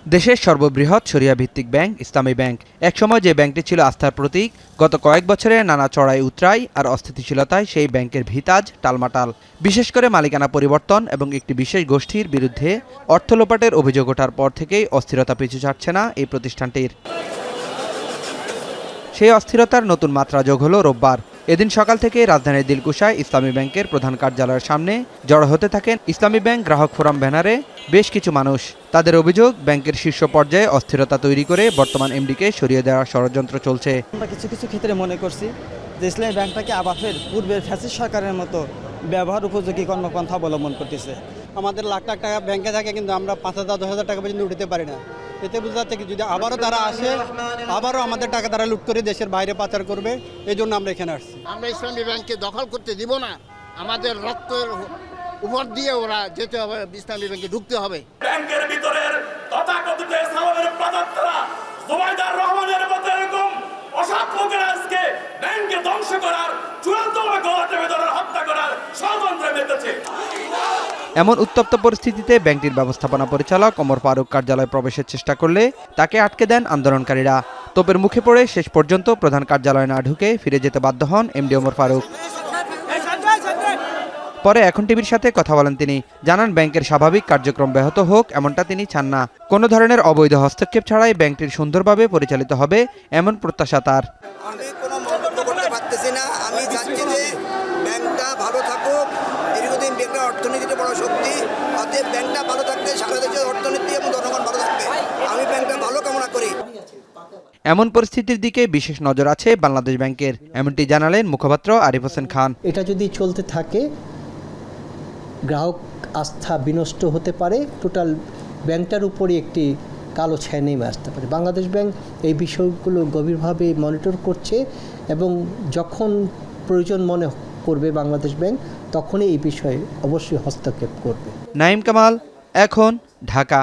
দেশের সর্ববৃহৎ শরিয়া ভিত্তিক ব্যাংক ইসলামী ব্যাংক একসময় যে ব্যাংকটি ছিল আস্থার প্রতীক, গত কয়েক বছরে নানা চড়াই উতরাই আর অস্থিতিশীলতায় সেই ব্যাংকের ভিত-আজ টালমাটাল। বিশেষ করে মালিকানা পরিবর্তন এবং একটি বিশেষ গোষ্ঠীর বিরুদ্ধে অর্থ লোপাটের অভিযোগ ওঠার পর থেকেই অস্থিরতা পিছু ছাড়ছে না এই প্রতিষ্ঠানটির। সেই অস্থিরতার নতুন মাত্রা যোগ হলো রোববার। এদিন সকাল থেকে রাজধানীর দিলকুশায় ইসলামী ব্যাংকের প্রধান কার্যালয়ের সামনে জড়ো হতে থাকেন ইসলামী ব্যাংক গ্রাহক ফোরাম ব্যানারে বেশ কিছু মানুষ। তাদের অভিযোগ, ব্যাংকের শীর্ষ পর্যায়ে অস্থিরতা তৈরি করে বর্তমান এমডিকে সরিয়ে দেওয়ার ষড়যন্ত্র চলছে। আমরা কিছু কিছু ক্ষেত্রে মনে করছি যে ইসলামী ব্যাংকটাকে আবার ফের পূর্বের ফ্যাসিস্ট সরকারের মতো ব্যবহার উপযোগী কর্মপন্থা অবলম্বন করতেছে। আমাদের লাখ লাখ টাকা ব্যাংকে থাকে, কিন্তু আমরা 5,000 10,000 টাকা পর্যন্ত উঠাতে পারি না। এতে বোঝা যাচ্ছে কি, যদি আবারও তারা আসে, আবারও আমাদের টাকা তারা লুট করে দেশের বাইরে পাচার করবে। এই জন্য আমরা এখানে আসছি। আমরা ইসলামী ব্যাংককে দখল করতে দিব না। আমাদের রক্তের উপর দিয়ে ওরা যেতে হবে, ইসলামী ব্যাংকে ঢুকতে হবে। ব্যাংকের ভিতরের তথাকথিত ইসলামের প্রদাতারা জুবাইদার রহমানের মতো এরকম অসৎ লোকেরা আজকে ব্যাংকে ধ্বংস করার, চূড়ান্তভাবে গলা টেনে ধরার, হত্যা করার ষড়যন্ত্রে মেতেছে। এমন উত্তপ্ত পরিস্থিতিতে ব্যাংকটির ব্যবস্থাপনা পরিচালক ওমর ফারুক কার্যালয়ে প্রবেশের চেষ্টা করলে তাকে আটকে দেন আন্দোলনকারীরা। তোপের মুখে পড়ে শেষ পর্যন্ত প্রধান কার্যালয়ে না ঢুকে ফিরে যেতে বাধ্য হন এমডি ওমর ফারুক। পরে এখন টিভির সাথে কথা বলেন তিনি, জানান ব্যাংকের স্বাভাবিক কার্যক্রম ব্যাহত হোক এমনটা তিনি চান না। কোনো ধরনের অবৈধ হস্তক্ষেপ ছাড়াই ব্যাংকটির সুন্দরভাবে পরিচালিত হবে এমন প্রত্যাশা তার। আমি কোনো মন্তব্য করতে পারতেছি না। আমি চাচ্ছি যে ব্যাংকটা ভালো থাকুক। দীর্ঘদিন ব্যাংকটা অর্থনীতিতে বড় শক্তি, অতএব ব্যাংকটা ভালো থাকতে সারা দেশের অর্থনীতি এবং জনগণ ভালো থাকবে। আমি ব্যাংকটা ভালো কামনা করি। এমন পরিস্থিতির দিকে বিশেষ নজর আছে বাংলাদেশ ব্যাংকের, এমনটি জানালেন মুখপাত্র আরিফ হোসেন খান। এটা যদি চলতে থাকে গ্রাহক আস্থা বিনষ্ট হতে পারে, টোটাল ব্যাংকটার উপরই একটি কালো ছায়া নেমে আসতে পারে। বাংলাদেশ ব্যাংক এই বিষয়গুলো গভীরভাবে মনিটর করছে এবং যখন প্রয়োজন মনে করবে বাংলাদেশ ব্যাংক তখনই এই বিষয়ে অবশ্যই হস্তক্ষেপ করবে। নাঈম কামাল, এখন, ঢাকা।